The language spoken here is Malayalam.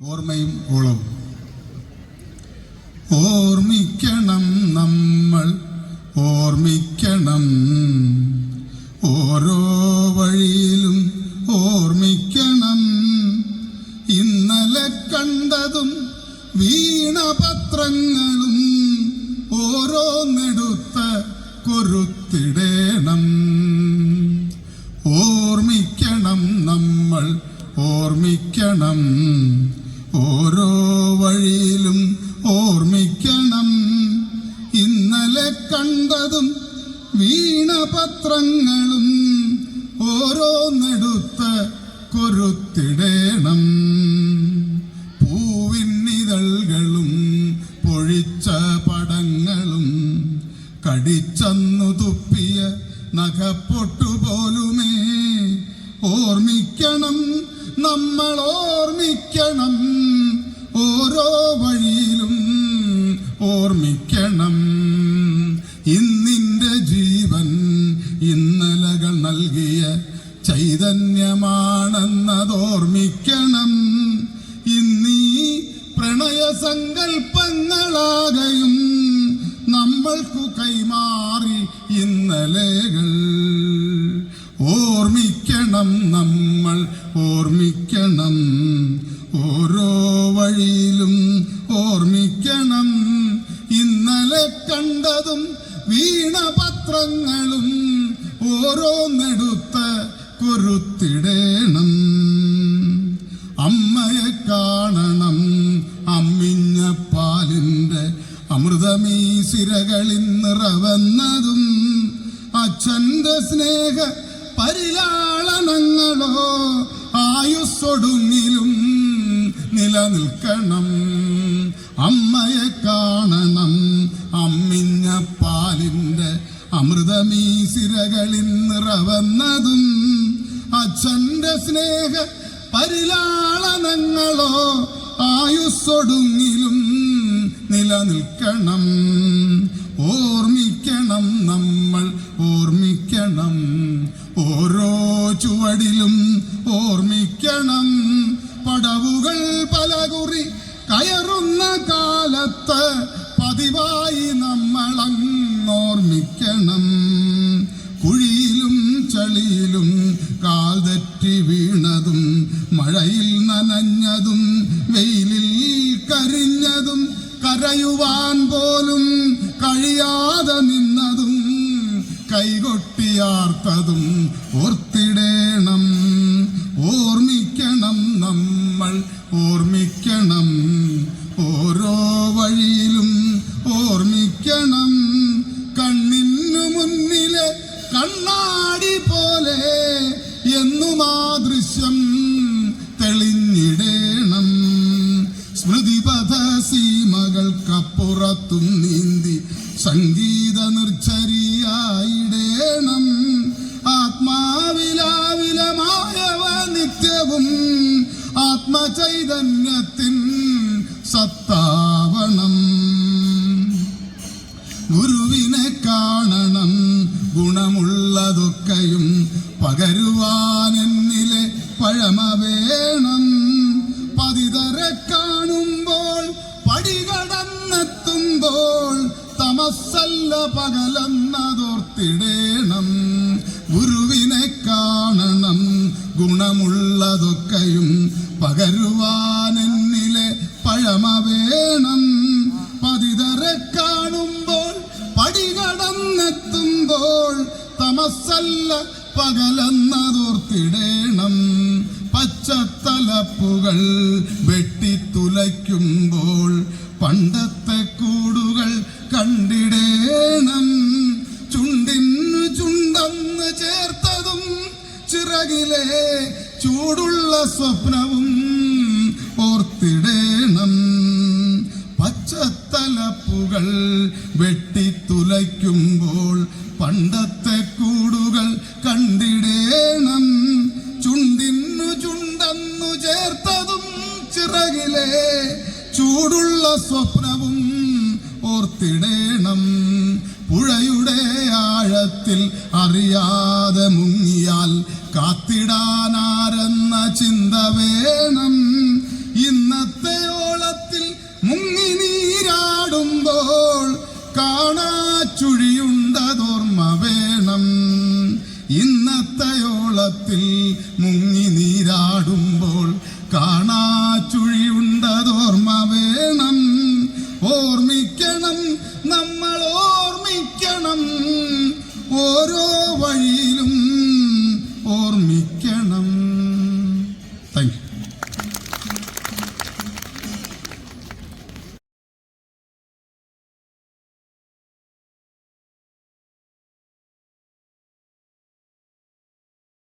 ഓർമ്മയും ഓളവും. ഓർമ്മിക്കണം നമ്മൾ, ഓർമ്മിക്കണം ഓരോ വഴിയിലും, ഓർമ്മിക്കണം ഇന്നലെ കണ്ടതും വീണപത്രങ്ങളും ഓരോന്നെടുത്ത് കൊരുത്തിടേണം. ഓർമ്മിക്കണം നമ്മൾ, ഓർമ്മിക്കണം ഓരോ വഴിയിലും, ഓർമ്മിക്കണം ഇന്നലെ കണ്ടതും വീണപത്രങ്ങളും ഓരോന്നെടുത്ത് കൊരുത്തിടേണം. പൂവിന്നിതൾകളും പൊഴിച്ച പടങ്ങളും കടിച്ചന്നു തുപ്പിയ നഖപ്പൊട്ടുപോലുമേ ഓർമ്മിക്കണം നമ്മൾ, ഓർമ്മിക്കണം ഓരോ വഴിയിലും, ഓർമ്മിക്കണം ഇന്നിന്റെ ജീവൻ ഇന്നലകൾ നൽകിയ ചൈതന്യമാണെന്നതോർമ്മിക്കണം. ഇന്നീ പ്രണയസങ്കൽപ്പങ്ങളാകയും നമ്മൾക്കു കൈമാറി ഇന്നലെകൾ. ഓർമ്മിക്കണം നമ്മൾ, ഓർമ്മിക്കണം ഓരോ വഴിയിലും, ഓർമ്മിക്കണം ഇന്നലെ കണ്ടതും വീണപത്രങ്ങളും ഓരോന്നെടുത്ത് കൊരുത്തിടേണം. അമ്മയെ കാണണം, അമ്മിഞ്ഞ പാലിന്റെ അമൃതമീ സിരകളിൽ നിറവന്നതും, അച്ഛന്റെ സ്നേഹ പരിലാളനങ്ങളോ ആയുസ്സൊടുങ്ങിലും നിലനിൽക്കണം. അമ്മയെ കാണണം, അമ്മിഞ്ഞ പാലിന്റെ അമൃതമീ സിരകളിൽ നിറവന്നതും, അച്ഛന്റെ സ്നേഹ പരിലാളനങ്ങളോ ആയുസ്സൊടുങ്ങിലും നിലനിൽക്കണം. ഓർമ്മിക്കണം നമ്മൾ, ഓർമ്മിക്കണം ഓരോ ചുവടിലും, ഓർമ്മിക്കണം പടവുകൾ പലകുറി കയറുന്ന കാലത്ത് പതിവായി നമ്മളങ്ങോർമ്മിക്കണം. കുഴിയിലും ചളിയിലും കാൽ തെറ്റി വീണതും, മഴയിൽ നനഞ്ഞതും, വെയിലിൽ കരിഞ്ഞതും, കരയുവാൻ പോലും കഴിയാതെ നിന്നതും, കൈകൊട്ടിയാർത്തതും ഓർത്തിടേണം. ഓർമ്മിക്കണം നമ്മൾ, ഓർമ്മിക്കണം ഓരോ വഴിയിലും, ഓർമ്മിക്കണം കണ്ണിനു മുന്നിലെ കണ്ണാടി പോലെ എന്നും ആ ദൃശ്യം തെളിഞ്ഞിടേണം. സ്മൃതിപഥ സീമകൾക്കപ്പുറത്തും നീന്തി സംഗീത നിർച്ചരിയായിടേണം. ആത്മാവിലാവിലമായവ നിത്യവും ആത്മചൈതന്യത്തിൻ സത്താവണം. ഗുരുവിനെ കാണണം, ഗുണമുള്ളതൊക്കെയും പകരുവാൻ എന്നിലെ പഴമ വേണം. പതിതരെ കാണുമ്പോൾ, പടികടന്നെത്തുമ്പോൾ തമസ്സല്ല പകലെന്നതോർത്തിടേണം. ഗുരുവിനെ കാണണം, ഗുണമുള്ളതൊക്കെയും പകരുവാൻ എന്നിലെ പഴമ വേണം. പതിതരെ കാണുമ്പോൾ, പടികടന്നെത്തുമ്പോൾ തമസ്സല്ല പകലെന്നതോർത്തിടേണം. പച്ചത്തലപ്പുകൾ വെട്ടിത്തുലയ്ക്കുമ്പോൾ പണ്ടത്തെ കൂടുകൾ കണ്ടിടേണം. ചുണ്ടിനു ചുണ്ടെന്ന് ചേർത്തതും, ചിറകിലെ ചൂടുള്ള സ്വപ്നവും ഓർത്തിടേണം. പച്ചത്തലപ്പുകൾ വെട്ടിത്തുലയ്ക്കുമ്പോൾ പണ്ടത്തെ കൂടുകൾ കണ്ടിടേണം. ചുണ്ടിനു ചുണ്ടെന്നു ചേർത്തതും, ചിറകിലെ ചൂടുള്ള സ്വപ്നവും ഓർത്തിടേണം. പുഴയുടെ ആഴത്തിൽ അറിയാതെ മുങ്ങിയാൽ കാത്തിടാനാരെന്ന ചിന്ത വേണം. ഇന്നത്തെ ഓളത്തിൽ മുങ്ങി നീരാടുമ്പോൾ കാണാച്ചുഴിയുണ്ടതോർമ്മ വേണം. ഇന്നത്തെ ഓളത്തിൽ മുങ്ങി നീരാടുമ്പോൾ കാണാച്ചുഴിയുണ്ടതോർമ്മ വേണം. ഓർമ്മിക്കണം, നമ്മൾ ഓർമ്മിക്കണം, ഓരോ വഴിയിലും